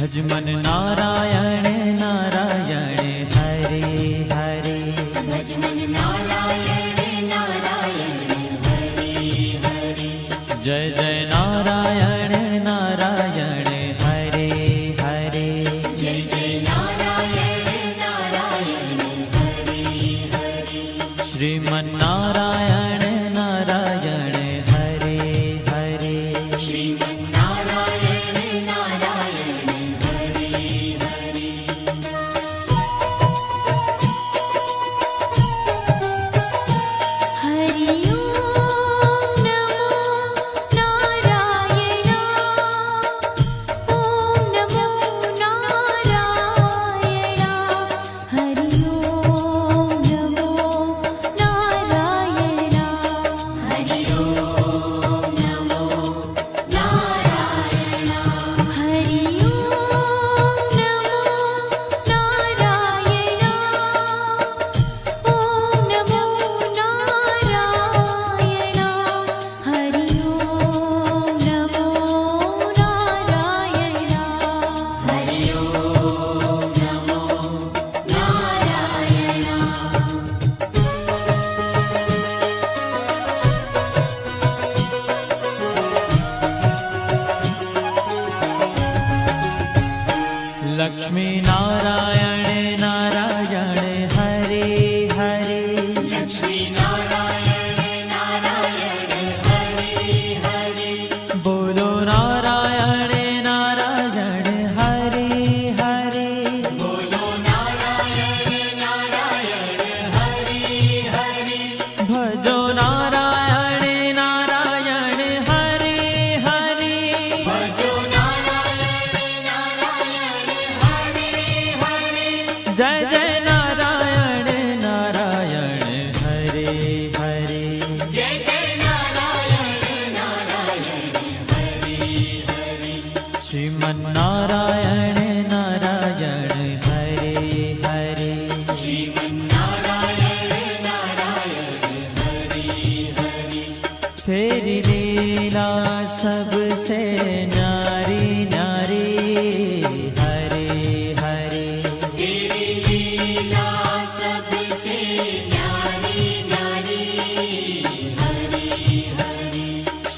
भजमन नारायण नारायण हरे हरे। भजमन नारायण नारायण हरे हरे। जय जय नारायण नारायण हरे हरे। जय जय नारायण नारायण हरे हरे। श्रीमन नारायण नारायण हरे हरे। श्रीमन नारायण नारायण हरे हरे। हरि ओम नमो नारायण। ओम नमो नारायण। हरि ओम नमो नारायण। हरि ओम नमो नारायण। हरि ओम नमो नारायण। ओम नमो नारायण। हरि ओम नमो नारायण। हरि ओम नमो नारायण। लक्ष्मी नारायण नारायण हरे हरे। लक्ष्मी नारायण नारायण हरे हरे। बोलो नारायण नारायण हरे हरे। बोलो नारायण नारायण हरे हरे। भजो नारायण नारायण हरे हरे। भजो नारायण नारायण हरे हरे। जय जय नारायण नारायण हरे हरे। जय जय नारायण नारायण हरे हरे। श्रीमन नारायण नारायण हरे हरे। श्रीमन नारायण नारायण हरे हरे। तेरी लीला सबसे न्यारी न्यारी हरे हरे। तेरी लीला सबसे न्यारी न्यारी हरे हरे।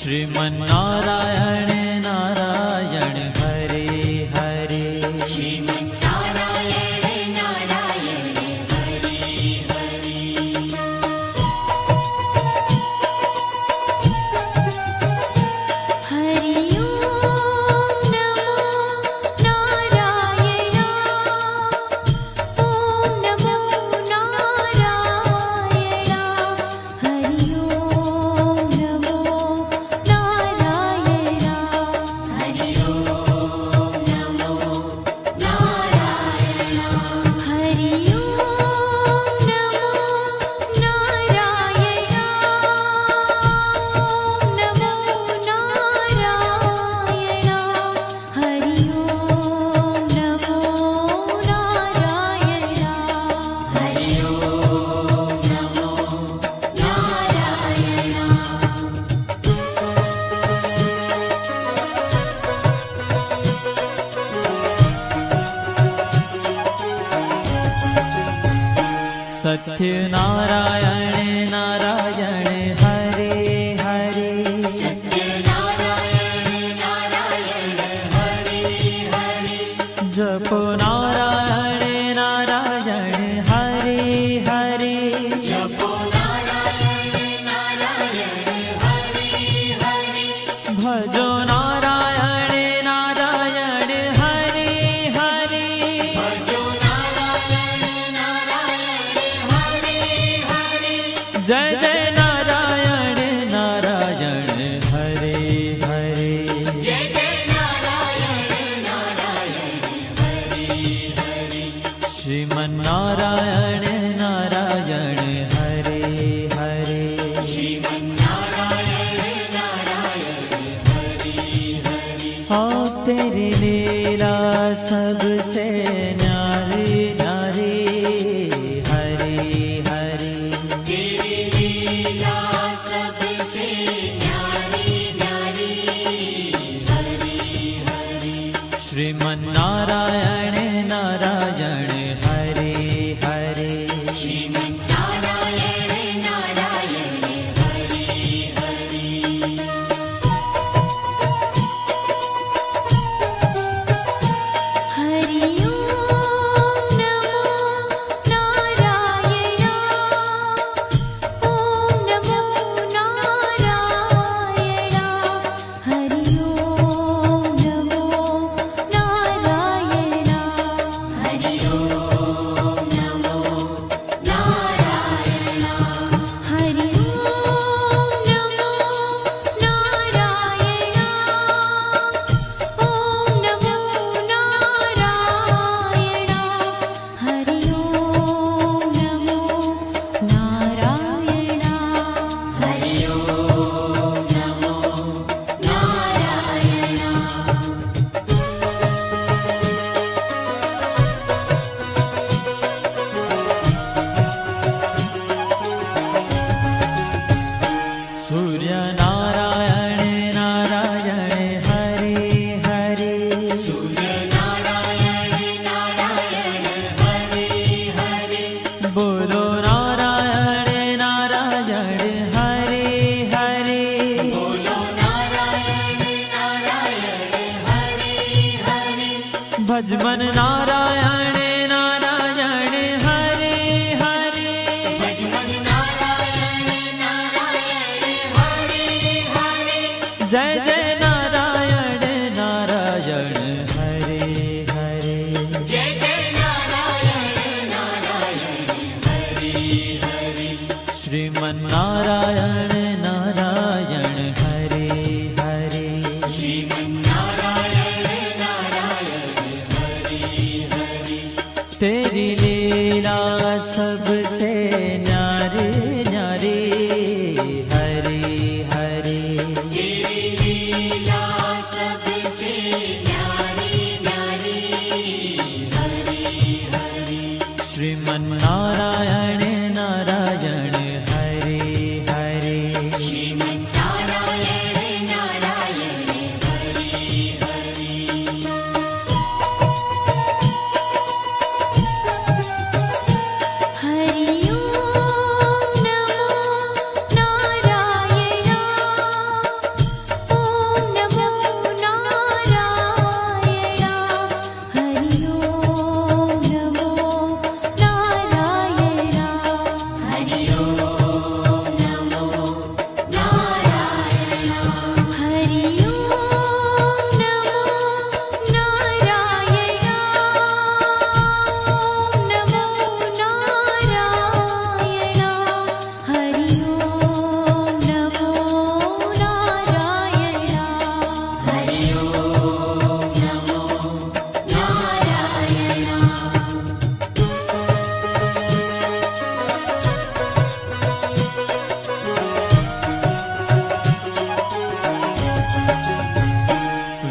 श्रीमन नारायण नारायण हरे हरे। श्रीमन नारायण नारायण हरे हरे। हरि ओम नमो नारायण। ओम नमो नारायण। हरि ओम नमो नारायण। हरि ओम नमो नारायण। हरि ओम नमो नारायण। ओम नमो नारायण। हरि ओम नमो नारायण। हरि ओम नमो सत्य नारायण नारायण हरे हरे। सत्य नारायण नारायण हरे हरे। जपो नारायण नारायण हरे हरे। जपो नारायण नारायण हरे हरे। भजो नारायण नारायण हरे हरे। भजो नारायण नारायण हरे हरे। जय जय नारायण नारायण हरे हरे। जय जय नारायण नारायण हरे हरे। श्रीमन नारायण नारायण हरे हरे। श्रीमन नारायण नारायण हरे हरे। हाँ तेरी लीला सबसे न्यारी न्यारी हरे हरे। तेरी लीला सबसे न्यारी न्यारी हरे हरे। श्री श्रीमन्नारायण नारायण हरे हरे श्रीमन्नारायण नारायण हरि हरि हरि ओम नमो नारायण ओम नमो नारायण हरि ओम नमो नारायण हरि ओम नमो नारायण हरि ओम नमो नारायण ओम नमो नारायण हरि ओम नमो नारायण हरि ओम नमो नारायण सूर्य नारायण नारायण हरे हरे सूर्य नारायण नारायण हरि हरि बोलो नारायण नारायण हरे हरे बोलो नारायण नारायण हरि हरि भजमन नारायण नारायण हरे हरे भजमन नारायण नारायण हरि हरि जय जय नारायण नारायण हरे हरे जय जय नारायण नारायण हरि हरि श्रीमन्नारायण नारायण हरे हरे श्रीमन्नारायण नारायण हरि हरि तेरी लीला सबसे न्यारी न्यारी हरे हरे तेरी लीला सबसे न्यारी न्यारी हरि हरि श्रीमन्नारायण नारायण हरे हरे श्रीमन्नारायण नारायण हरि हरि हरि ओम नमो नारायण ओम नमो नारायण हरि ओम नमो नारायण हरि ओम नमो नारायण हरि ओम नमो नारायण ओम नमो नारायण हरि ओम नमो नारायण हरि ओम नमो नारायण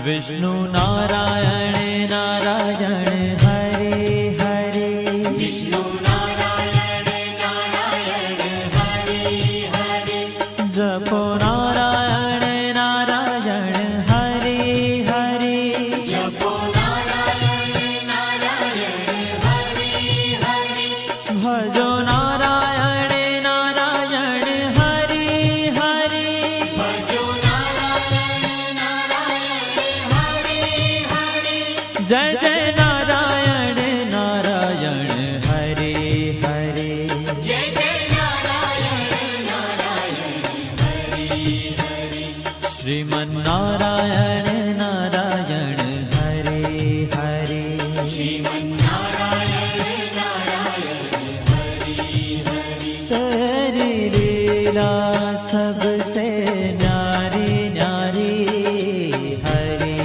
विष्णु नारायण नारायण हरे हरे विष्णु नारायण नारायण हरि हरि जपो नारायण नारायण हरे हरे जपो नारायण नारायण हरि हरि भजो नारायण नारायण हरे हरे भजो नारायण नारायण हरि हरि जय जय नारायण नारायण हरे हरे जय जय नारायण नारायण हरि हरि श्रीमन्नारायण नारायण हरे हरे श्रीमन्नारायण नारायण हरि हरि तेरी लीला सबसे न्यारी न्यारी हरे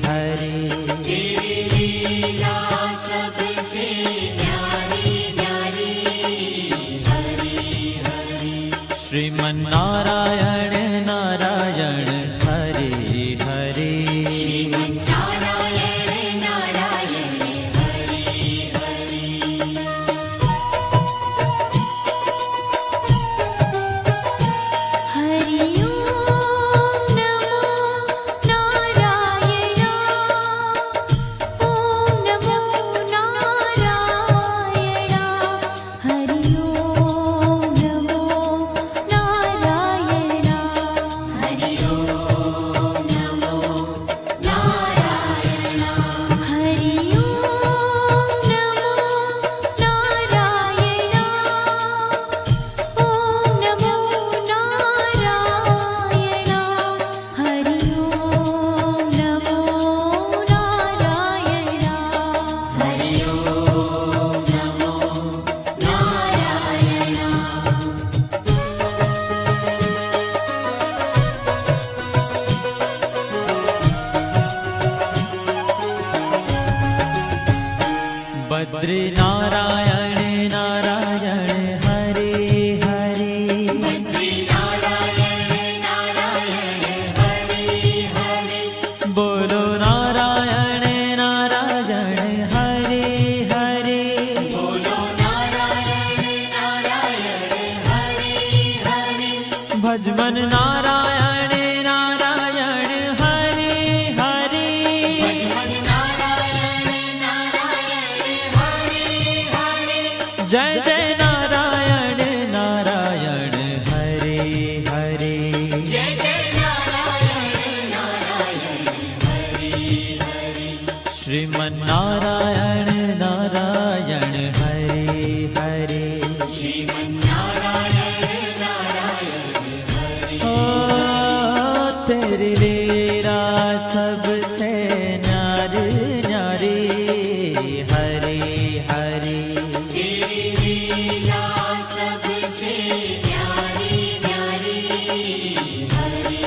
हरे तेरी लीला सबसे न्यारी न्यारी हरि हरि श्रीमन्नारायण नारायण हरे हरे बद्री नारायण नारायण हरे हरे बद्री नारायण नारायण हरे हरे बोलो नारायण नारायण हरे हरे बोलो नारायण नारायण हरे हरे भजमन नारायण नारायण हरे हरे भजमन नारायण नारायण हरे हरे जय जय नारायण नारायण हरे हरे जय जय नारायण नारायण हरे हरे श्रीमन नारायण नारायण हरे हरे श्रीमन्नारायण नारायण हरे ओ तेरी लीला सबसे न्यारी न्यारी हरे हरे तेरी लीला सबसे न्यारी न्यारी हरे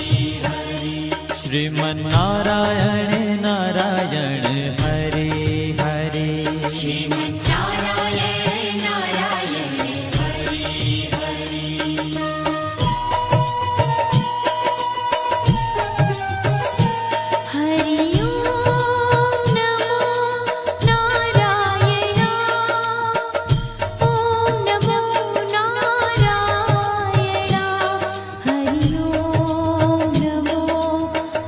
हरे श्रीमन नारायण नारायण हरे हरे श्रीमन्नारायण नारायण हरे हरे हरि ओम नमो नारायण ओम नमो नारायण हरि ओम नमो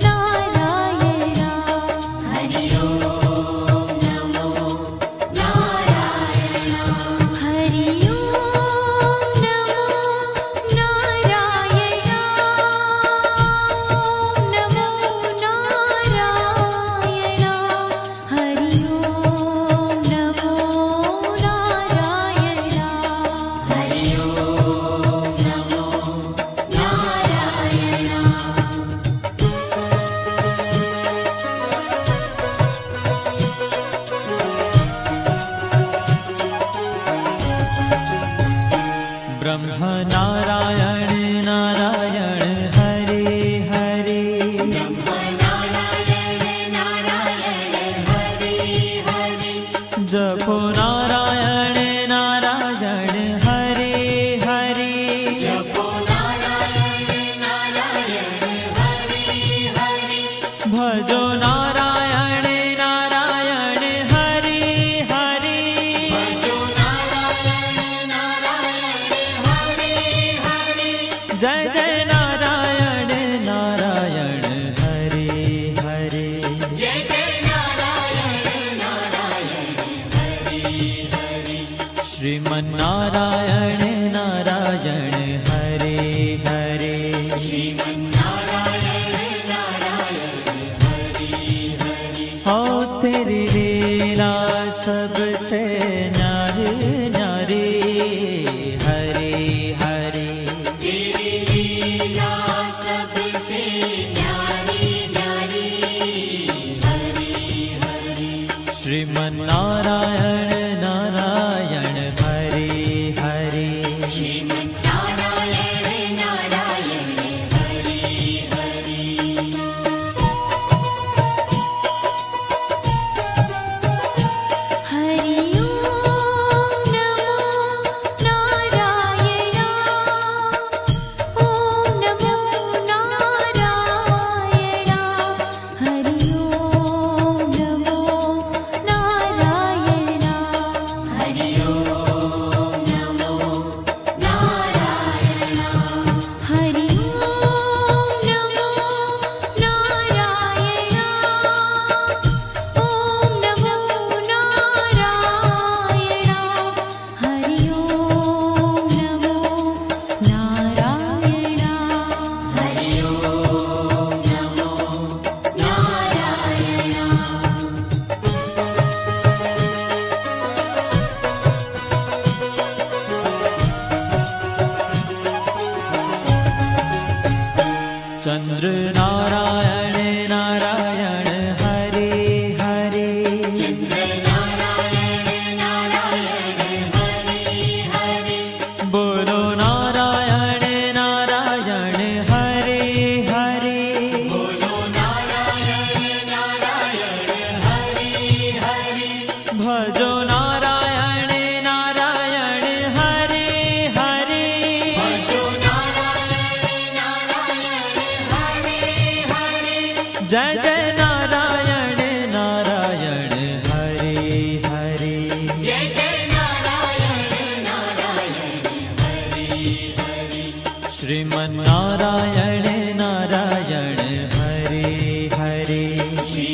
नारायण हरि ओम नमो नारायण हरि ओम नमो नारायण ओम नमो नारायण हरि ओम नमो नारायण हरि ओम नमो नारायण ब्रह्म नारायण नारायण हरे हरे नारायण नारायण हरे हरे जपो नारायण नारायण हरे हरे जपो नारायण नारायण हरे हरे भजो नारायण नारायण हरे हरे भजो नारायण नारायण हरे हरे जय जय नारायण नारायण हरे हरे जय जय नारायण नारायण हरे हरे श्रीमन नारायण नारायण हरे हरे श्रीमन्नारायण नारायण हरे हरे हो तेरी लीला सबसे न्यारी न्यारी हरे हरे तेरी लीला सबसे न्यारी न्यारी हरे हरे श्रीमन नारायण नारायण हरे हरे श्रीमन्नारायण नारायण हरे हरे जय जय नारायण नारायण हरे हरे जय जय नारायण नारायण हरि हरि श्रीमन नारायण नारायण हरे हरे श्री